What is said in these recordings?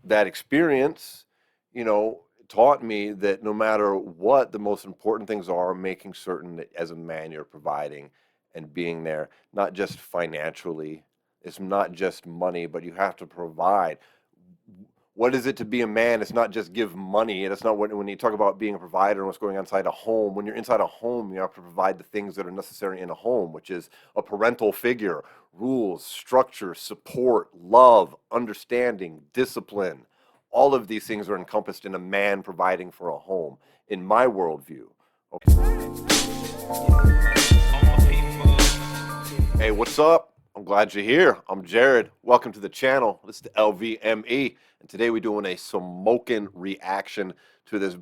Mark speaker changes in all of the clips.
Speaker 1: that experience, you know, taught me that no matter what, the most important things are making certain that as a man you're providing and being there, not just financially. It's not just money, but you have to provide. What is it to be a man? It's not just give money, and it's not when you talk about being a provider and what's going on inside a home. When you're inside a home, you have to provide the things that are necessary in a home, which is a parental figure, rules, structure, support, love, understanding, discipline. All of these things are encompassed in a man providing for a home, in my worldview. Hey, what's up? I'm glad you're here. I'm Jared. Welcome to the channel. This is the LVME, and today we're doing a Smokin reaction to this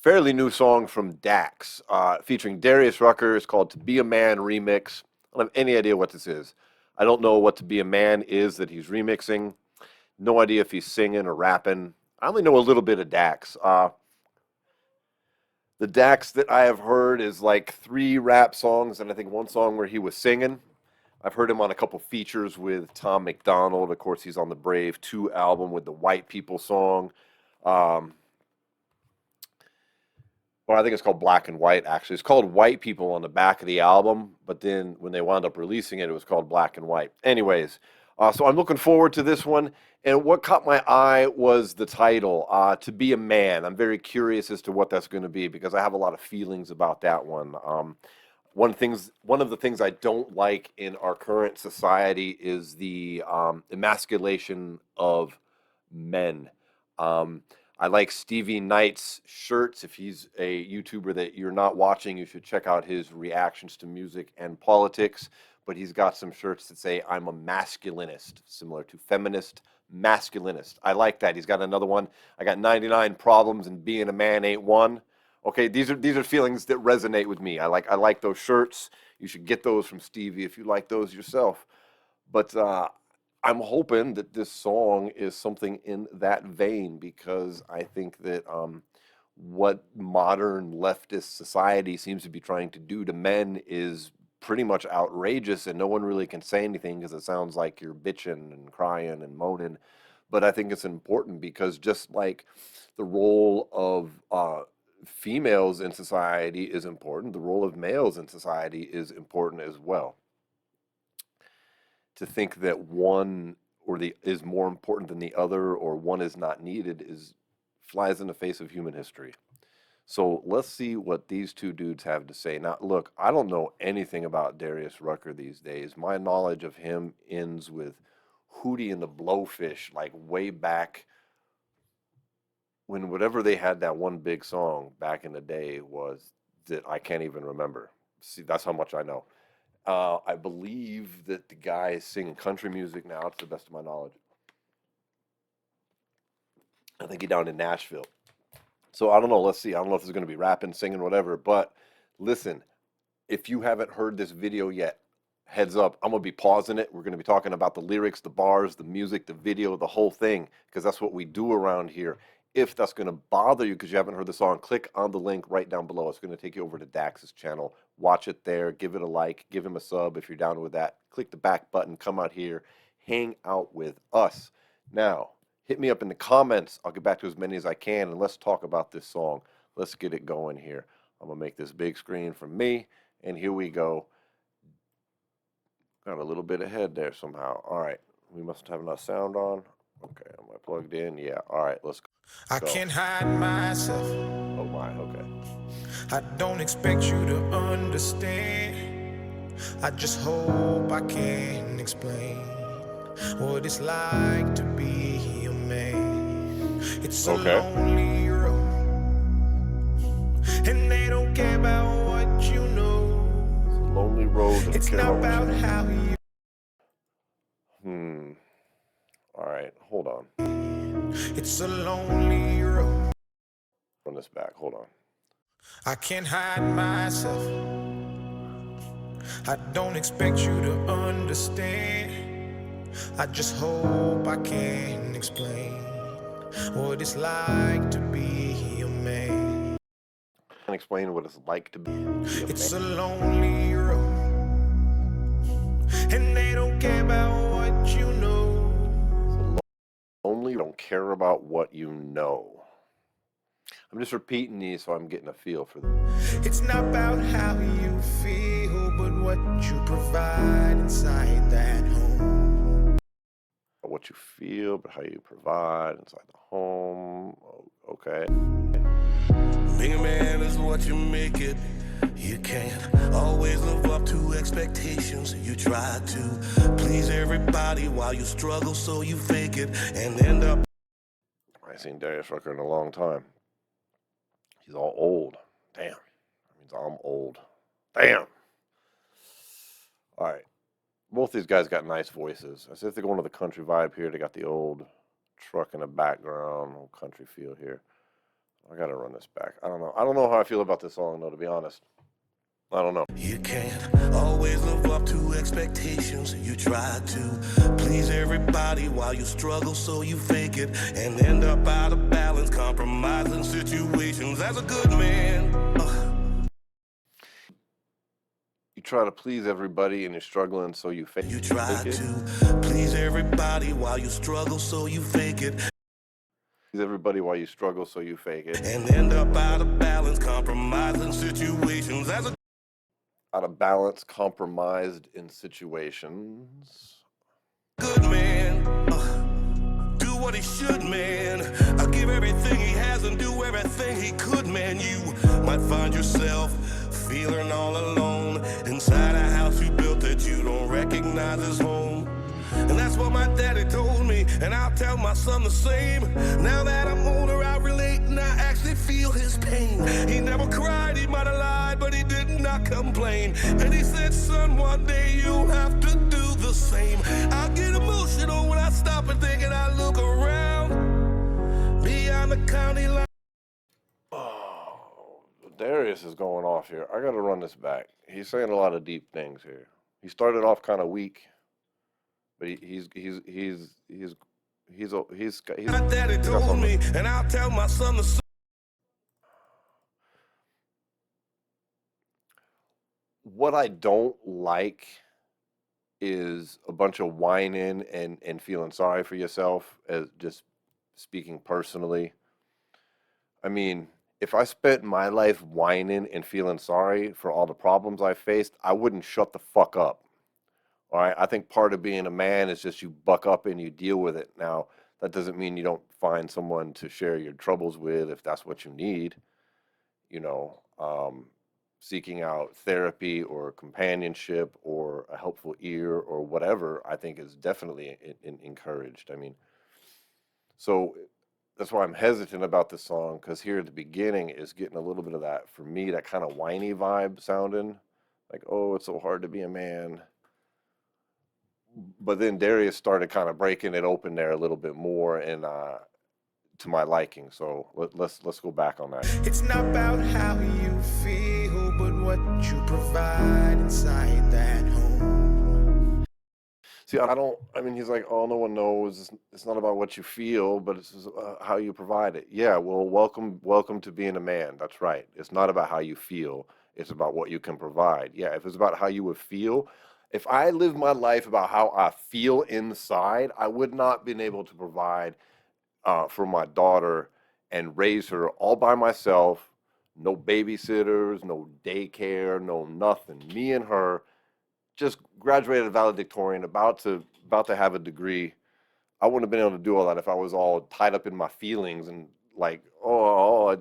Speaker 1: fairly new song from Dax, featuring Darius Rucker. It's called "To Be a Man" remix. I don't have any idea what this is. I don't know what "To Be a Man" is that he's remixing. No idea if he's singing or rapping. I only know a little bit of Dax. The Dax that I have heard is like 3 rap songs and I think 1 song where he was singing. I've heard him on a couple features with Tom McDonald. Of course, he's on the Brave 2 album with the White People song. Well, I think it's called Black and White, actually. It's called White People on the back of the album, but then when they wound up releasing it, it was called Black and White. Anyways, so I'm looking forward to this one. And what caught my eye was the title, "To Be a Man." I'm very curious as to what that's going to be because I have a lot of feelings about that one. One of the things I don't like in our current society is the emasculation of men. I like Stevie Knight's shirts. If he's a YouTuber that you're not watching, you should check out his reactions to music and politics. But he's got some shirts that say, "I'm a masculinist," similar to feminist, masculinist. I like that. He's got another one. "I got 99 problems and being a man ain't one." Okay, these are feelings that resonate with me. I like those shirts. You should get those from Stevie if you like those yourself. But I'm hoping that this song is something in that vein because I think that what modern leftist society seems to be trying to do to men is pretty much outrageous, and no one really can say anything because it sounds like you're bitching and crying and moaning. But I think it's important because just like the role of females in society is important, the role of males in society is important as well. To think that one is more important than the other or one is not needed is flies in the face of human history. So let's see what these 2 dudes have to say. Now, look, I don't know anything about Darius Rucker these days. My knowledge of him ends with Hootie and the Blowfish, like way back when whatever they had that one big song back in the day was that I can't even remember. See, that's how much I know. I believe that the guy is singing country music now, to the best of my knowledge. I think he's down in Nashville. So I don't know. Let's see. I don't know if it's going to be rapping, singing, whatever. But listen, if you haven't heard this video yet, heads up, I'm going to be pausing it. We're going to be talking about the lyrics, the bars, the music, the video, the whole thing, because that's what we do around here. If that's going to bother you because you haven't heard the song, click on the link right down below. It's going to take you over to Dax's channel. Watch it there. Give it a like. Give him a sub if you're down with that. Click the back button. Come out here. Hang out with us. Now, hit me up in the comments. I'll get back to as many as I can, and let's talk about this song. Let's get it going here. I'm going to make this big screen for me, and here we go. Got a little bit ahead there somehow. All right. We must have enough sound on. Okay, am I plugged in? Yeah. All right, let's go.
Speaker 2: I can't hide myself.
Speaker 1: Oh my, okay.
Speaker 2: I don't expect you to understand. I just hope I can explain what it's like to be a man. It's a lonely road, and they don't care about what you know.
Speaker 1: It's a lonely road.
Speaker 2: It's not about how you.
Speaker 1: All right, hold on.
Speaker 2: It's a lonely road.
Speaker 1: Run this back. Hold on.
Speaker 2: I can't hide myself. I don't expect you to understand. I just hope I can explain what it's like to be a man.
Speaker 1: I can explain what it's like to be a man.
Speaker 2: It's a lonely road, and they don't care about what you know.
Speaker 1: It's a lonely you don't care about what you know. I'm just repeating these so I'm getting a feel for them.
Speaker 2: It's not about how you feel, but what you provide inside that home.
Speaker 1: What you feel, but how you provide inside the home. Okay.
Speaker 2: Being a man is what you make it. You can't always live up to expectations. You try to please everybody while you struggle, so you fake it and end up.
Speaker 1: I ain't seen Darius Rucker in a long time. He's all old. Damn. That means I'm old. Damn. All right. Both these guys got nice voices. I said they're going to the country vibe here. They got the old truck in the background, old country feel here. I gotta run this back. I don't know. I don't know how I feel about this song, though, to be honest. I don't know.
Speaker 2: You can't always live up to expectations. You try to please everybody while you struggle, so you fake it and end up out of balance, compromising situations. As a good man,
Speaker 1: You try to please everybody and you're struggling, so you fake it.
Speaker 2: You try to please everybody while you struggle, so you fake it.
Speaker 1: Please everybody while you struggle, so you fake it.
Speaker 2: And end up out of balance, compromising situations. As a
Speaker 1: Out of balance, compromised in situations.
Speaker 2: good man, do what he should, man. I'll give everything he has and do everything he could, man. You might find yourself feeling all alone inside a house you built that you don't recognize as home. And that's what my daddy told me, and I'll tell my son the same. Now that I'm older, I relate and I actually feel his pain. He never cried, he might have lied, but he did not complain. And he said, son, one day you'll have to do the same. I get emotional when I stop and think and I look around beyond the county line.
Speaker 1: Oh, Darius is going off here. I gotta run this back. He's saying a lot of deep things here. He started off kind of weak, but he's
Speaker 2: My daddy told me, and I'll tell my son the same.
Speaker 1: What I don't like is a bunch of whining and feeling sorry for yourself, as just speaking personally. I mean, if I spent my life whining and feeling sorry for all the problems I faced, I wouldn't shut the fuck up. All right. I think part of being a man is just you buck up and you deal with it. Now, that doesn't mean you don't find someone to share your troubles with if that's what you need. You know, seeking out therapy or companionship or a helpful ear or whatever, I think is definitely encouraged. I mean, so that's why I'm hesitant about this song, because here at the beginning is getting a little bit of that, for me, that kind of whiny vibe sounding like, oh, it's so hard to be a man. But then Darius started kind of breaking it open there a little bit more, and to my liking. So let's go back on that.
Speaker 2: It's not about how you feel, but what you provide inside that home.
Speaker 1: See, I mean, he's like, oh, no one knows. It's not about what you feel, but it's just, how you provide it. Yeah, well, welcome to being a man. That's right. It's not about how you feel. It's about what you can provide. Yeah, if it's about how you would feel, if I lived my life about how I feel inside, I would not been able to provide for my daughter and raise her all by myself. No babysitters, no daycare, no nothing. Me and her, just graduated valedictorian, about to have a degree. I wouldn't have been able to do all that if I was all tied up in my feelings and like, no,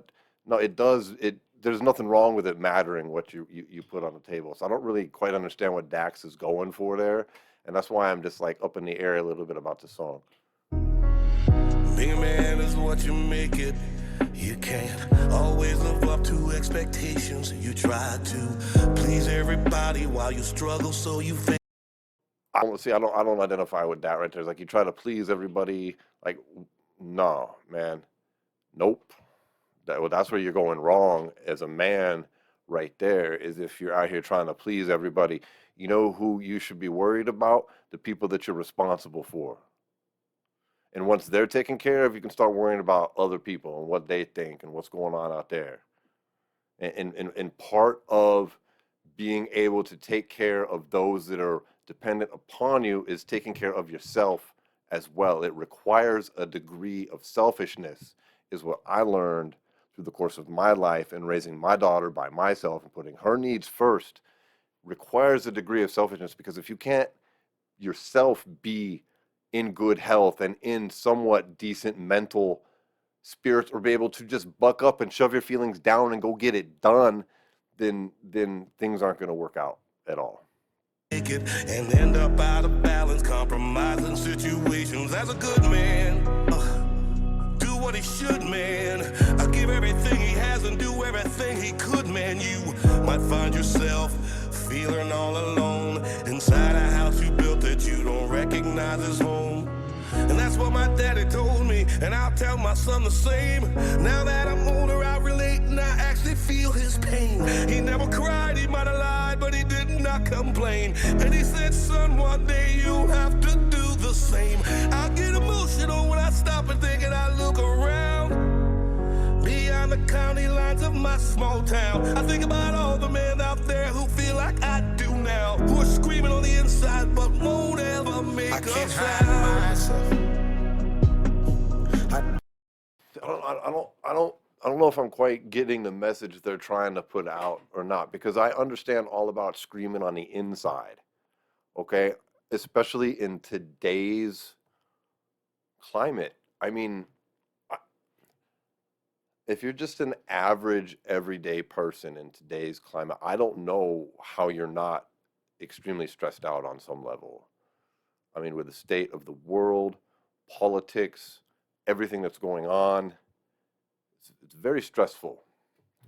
Speaker 1: it does. There's nothing wrong with it mattering what you put on the table. So I don't really quite understand what Dax is going for there, and that's why I'm just like up in the air a little bit about the song.
Speaker 2: Being a man is what you make it. You can't always live up to expectations. You try to please everybody while you struggle, so you fake.
Speaker 1: I don't identify with that right there. It's like you try to please everybody. Like, no, man, nope. That's where you're going wrong as a man right there, is if you're out here trying to please everybody. You know who you should be worried about? The people that you're responsible for. And once they're taken care of, you can start worrying about other people and what they think and what's going on out there. And part of being able to take care of those that are dependent upon you is taking care of yourself as well. It requires a degree of selfishness, is what I learned through the course of my life and raising my daughter by myself and putting her needs first. Requires a degree of selfishness, because if you can't yourself be in good health and in somewhat decent mental spirits, or be able to just buck up and shove your feelings down and go get it done, then things aren't going to work out at all.
Speaker 2: It and end up out of balance, compromising situations. As a good man, do what he should, man. I give everything he has and do everything he could, man. You might find yourself feeling all alone inside a house you built that you don't recognize as home. And that's what my daddy told me, and I'll tell my son the same. Now that I'm older, I relate and I actually feel his pain. He never cried, he might have lied, but he did not complain. And he said, son, one day you'll have to do the same. I get emotional when I stop and think, and I look around beyond the county lines of my small town. I think about all the men out there who feel like I do now, who are screaming on the inside but won't ever make a sound.
Speaker 1: I don't know if I'm quite getting the message they're trying to put out or not, because I understand all about screaming on the inside, okay? Especially in today's climate. I mean, if you're just an average everyday person in today's climate, I don't know how you're not extremely stressed out on some level. I mean, with the state of the world, politics, everything that's going on, it's very stressful.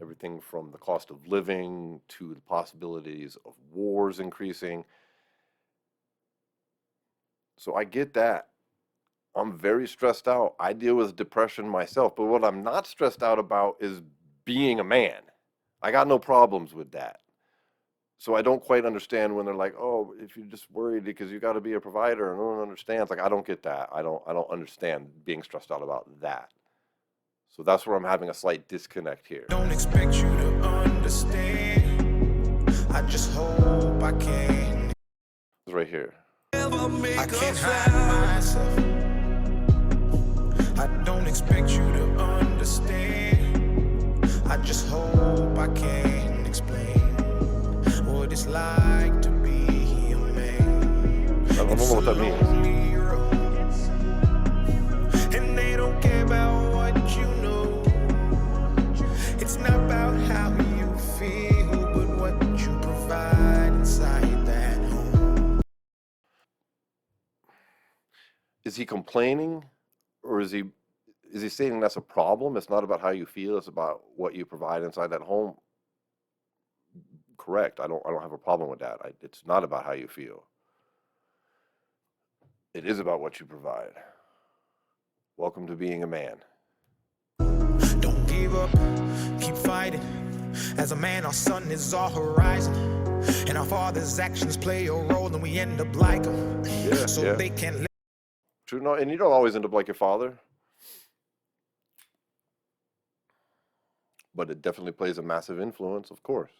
Speaker 1: Everything from the cost of living to the possibilities of wars increasing. So I get that. I'm very stressed out. I deal with depression myself, but what I'm not stressed out about is being a man. I got no problems with that. So I don't quite understand when they're like, oh, if you're just worried because you got to be a provider, and no one understands. Like, I don't get that. I don't understand being stressed out about that. So that's where I'm having a slight disconnect here.
Speaker 3: Don't expect you to understand. I just hope I can.
Speaker 1: It's right here.
Speaker 3: I can't hide myself. I don't expect you to understand. I just hope I can explain what it's like to be a man.
Speaker 1: I don't know what that means.
Speaker 3: And they don't care about what you know. It's not about how you feel, but what you provide inside that home.
Speaker 1: Is he complaining, or is he saying that's a problem? It's not about how you feel, it's about what you provide inside that home. Correct. I don't have a problem with that. It's not about how you feel. It is about what you provide. Welcome to being a man.
Speaker 3: Don't give up, keep fighting. As a man, our sun is our horizon, and our father's actions play a role, and we end up like them.
Speaker 1: Yeah,
Speaker 3: So
Speaker 1: yeah.
Speaker 3: they can't live.
Speaker 1: True. No, and you don't always end up like your father, but it definitely plays a massive influence, of course.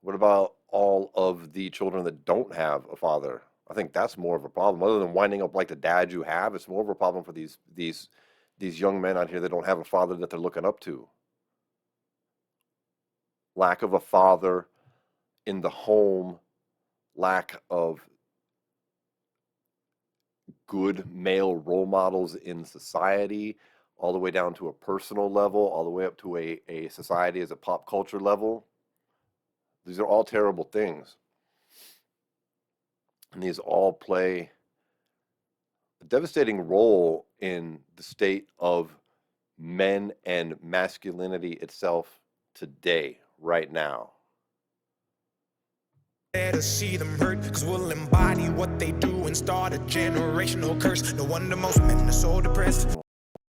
Speaker 1: What about all of the children that don't have a father? I think that's more of a problem. Other than winding up like the dad you have, it's more of a problem for these young men out here that don't have a father that they're looking up to. Lack of a father in the home, lack of good male role models in society, all the way down to a personal level, all the way up to a society as a pop culture level. These are all terrible things. And these all play a devastating role in the state of men and masculinity itself today, right now.
Speaker 3: To see them hurt, cause we'll embody what they do and start a generational curse. No wonder most men are so depressed.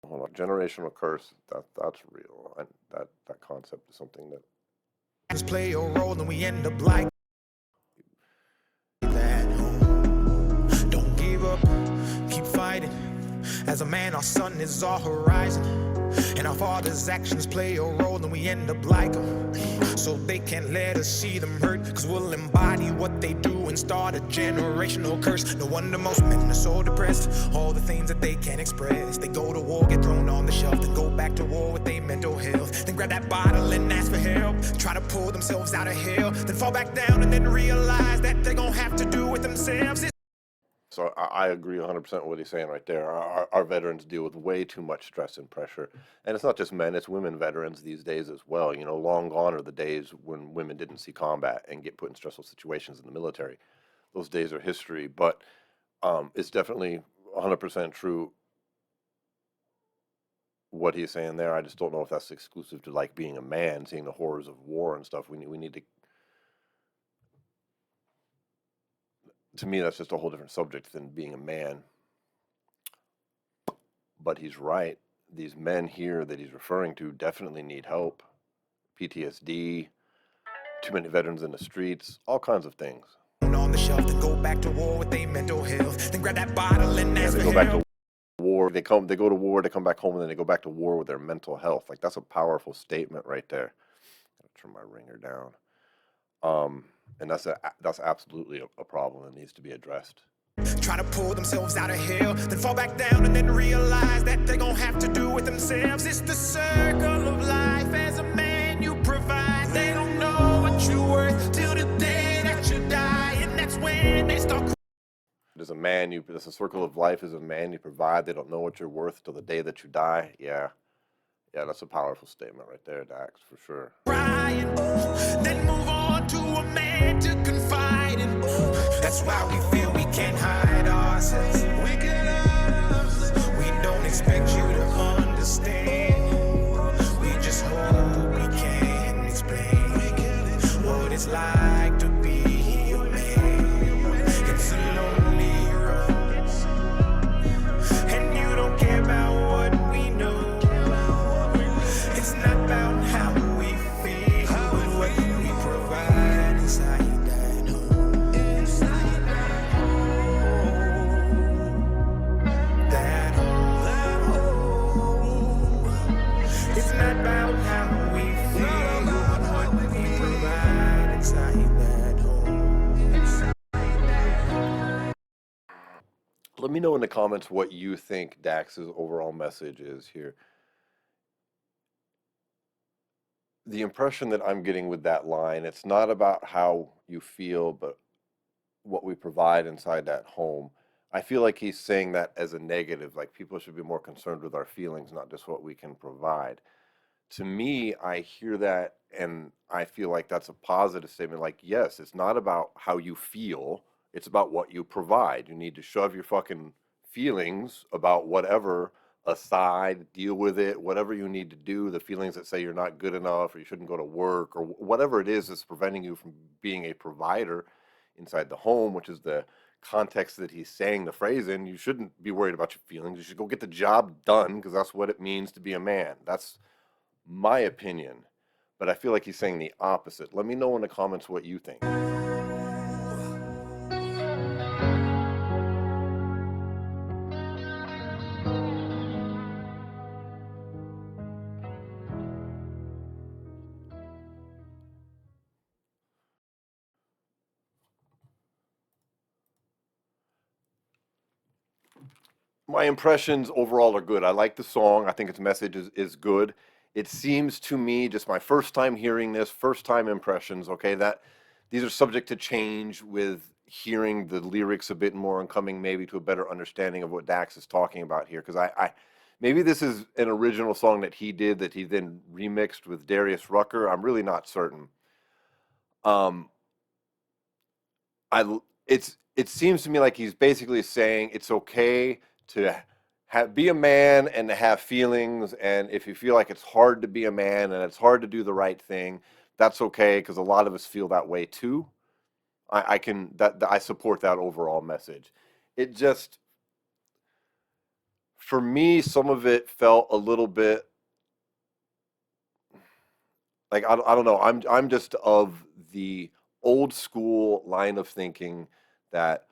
Speaker 1: Hold on, generational curse, that's real. And that concept is something that
Speaker 3: Just play a role and we end up like that. Don't give up, keep fighting. As a man, our sun is our horizon, and our father's actions play a role, and we end up like them. So they can't let us see them hurt, cause we'll embody what they do and start a generational curse. No wonder most men are so depressed, all the things that they can't express. They go to war, get thrown on the shelf, then go back to war with their mental health. Then grab that bottle and ask for help, try to pull themselves out of hell, then fall back down and then realize that they're gonna have to do it themselves.
Speaker 1: So I agree 100% with what he's saying right there. Our veterans deal with way too much stress and pressure. And it's not just men, it's women veterans these days as well. You know, long gone are the days when women didn't see combat and get put in stressful situations in the military. Those days are history, but it's definitely 100% true what he's saying there. I just don't know if that's exclusive to like being a man, seeing the horrors of war and stuff. We need to me, that's just a whole different subject than being a man. But he's right. These men here that he's referring to definitely need help. PTSD, too many veterans in the streets, all kinds of things.
Speaker 3: On the shelf, then go back to war with their mental health. Then grab that bottle and ask
Speaker 1: They
Speaker 3: for
Speaker 1: go back
Speaker 3: help.
Speaker 1: to war. They go to war. They come back home, and then they go back to war with their mental health. Like that's a powerful statement right there. Gotta turn my ringer down. And that's absolutely a problem that needs to be addressed.
Speaker 3: Try to pull themselves out of hell, then fall back down and then realize that they're gonna have to do it themselves. It's the circle of life. As a man, you provide. They don't know what you're worth till the day that you die, and that's when they start.
Speaker 1: As a man, it's a circle of life. As a man, you provide. They don't know what you're worth till the day that you die. Yeah, that's a powerful statement right there, Dax, for sure.
Speaker 3: Crying, then move on to a man to confide in. That's why we feel we can't hide ourselves. We don't expect you to understand. We just hope we can explain what it's like to be a man. It's a lonely road, and you don't care about what we know. It's not about how we feel, but what we provide inside that home. Inside that home. It's not about how we feel, but what we provide inside that home.
Speaker 1: Let me know in the comments what you think Dax's overall message is here. The impression that I'm getting with that line, it's not about how you feel, but what we provide inside that home. I feel like he's saying that as a negative, like people should be more concerned with our feelings, not just what we can provide. To me, I hear that and I feel like that's a positive statement. Like, yes, it's not about how you feel, it's about what you provide. You need to shove your fucking feelings about whatever aside, deal with it, whatever you need to do, the feelings that say you're not good enough or you shouldn't go to work or whatever it is that's preventing you from being a provider inside the home, which is the context that he's saying the phrase in. You shouldn't be worried about your feelings. You should go get the job done because that's what it means to be a man. That's my opinion, but I feel like he's saying the opposite. Let me know in the comments what you think. My impressions overall are good. I like the song. I think its message is good. It seems to me, just my first time hearing this, first time impressions, okay, that these are subject to change with hearing the lyrics a bit more and coming maybe to a better understanding of what Dax is talking about here. Because I maybe this is an original song that he did that he then remixed with Darius Rucker. I'm really not certain. It seems to me like he's basically saying it's okay to be a man and to have feelings, and if you feel like it's hard to be a man and it's hard to do the right thing, that's okay because a lot of us feel that way too. I support that overall message. It just, for me, some of it felt a little bit like I don't know. I'm just of the old school line of thinking that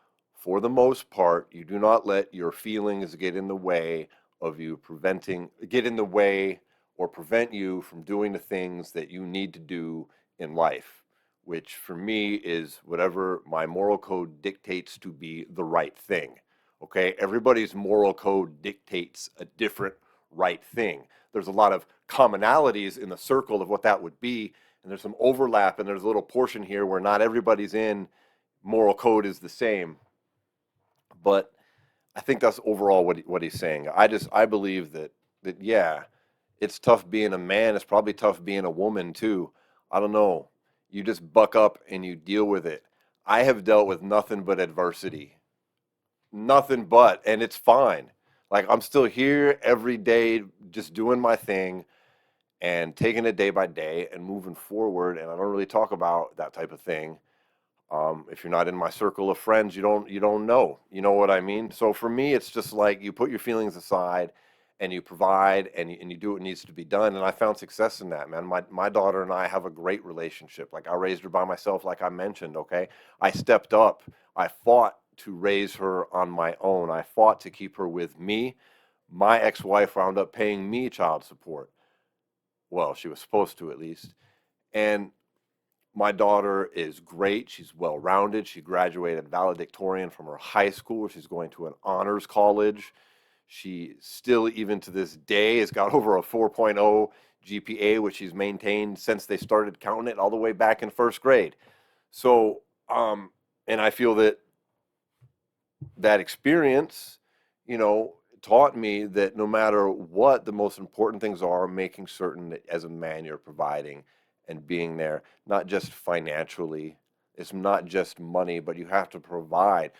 Speaker 1: for the most part, you do not let your feelings get in the way of you get in the way or prevent you from doing the things that you need to do in life, which for me is whatever my moral code dictates to be the right thing. Okay, everybody's moral code dictates a different right thing. There's a lot of commonalities in the circle of what that would be, and there's some overlap, and there's a little portion here where not everybody's in moral code is the same. But I think that's overall what he's saying. I believe that yeah, it's tough being a man. It's probably tough being a woman too. I don't know. You just buck up and you deal with it. I have dealt with nothing but adversity. Nothing but, and it's fine. Like I'm still here every day just doing my thing and taking it day by day and moving forward, and I don't really talk about that type of thing. If you're not in my circle of friends, you don't know. You know what I mean? So for me, it's just like you put your feelings aside and you provide and you do what needs to be done. And I found success in that, man. My daughter and I have a great relationship. Like I raised her by myself, like I mentioned, okay? I stepped up. I fought to raise her on my own. I fought to keep her with me. My ex-wife wound up paying me child support. Well, she was supposed to at least. And my daughter is great. She's well-rounded. She graduated valedictorian from her high school. She's going to an honors college. She still, even to this day, has got over a 4.0 GPA, which she's maintained since they started counting it all the way back in first grade. So, and I feel that experience, taught me that no matter what, the most important things are making certain that as a man you're providing and being there, not just financially. It's not just money, but you have to provide.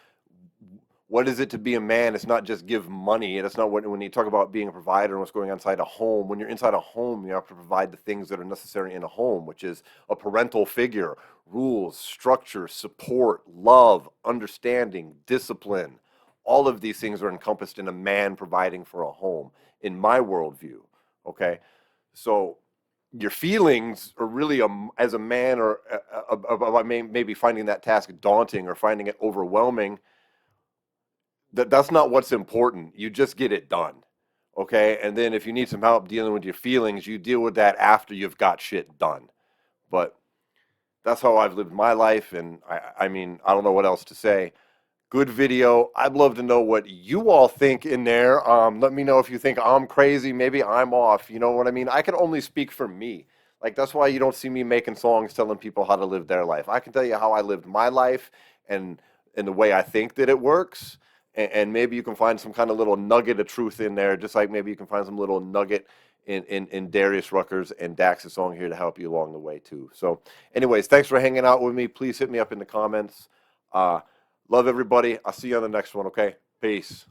Speaker 1: What is it to be a man? It's not just give money. That's not when you talk about being a provider and what's going on inside a home. When you're inside a home, you have to provide the things that are necessary in a home, which is a parental figure, rules, structure, support, love, understanding, discipline. All of these things are encompassed in a man providing for a home, in my worldview. Okay, so your feelings are really as a man, or about maybe finding that task daunting or finding it overwhelming. That's not what's important. You just get it done. Okay, and then if you need some help dealing with your feelings, you deal with that after you've got shit done. But that's how I've lived my life, and I mean, I don't know what else to say. Good video. I'd love to know what you all think in there. Let me know if you think I'm crazy. Maybe I'm off. You know what I mean? I can only speak for me. Like, that's why you don't see me making songs telling people how to live their life. I can tell you how I lived my life and the way I think that it works. And maybe you can find some kind of little nugget of truth in there, just like maybe you can find some little nugget in Darius Rucker's and Dax's song here to help you along the way, too. So, anyways, thanks for hanging out with me. Please hit me up in the comments. Love everybody. I'll see you on the next one, okay? Peace.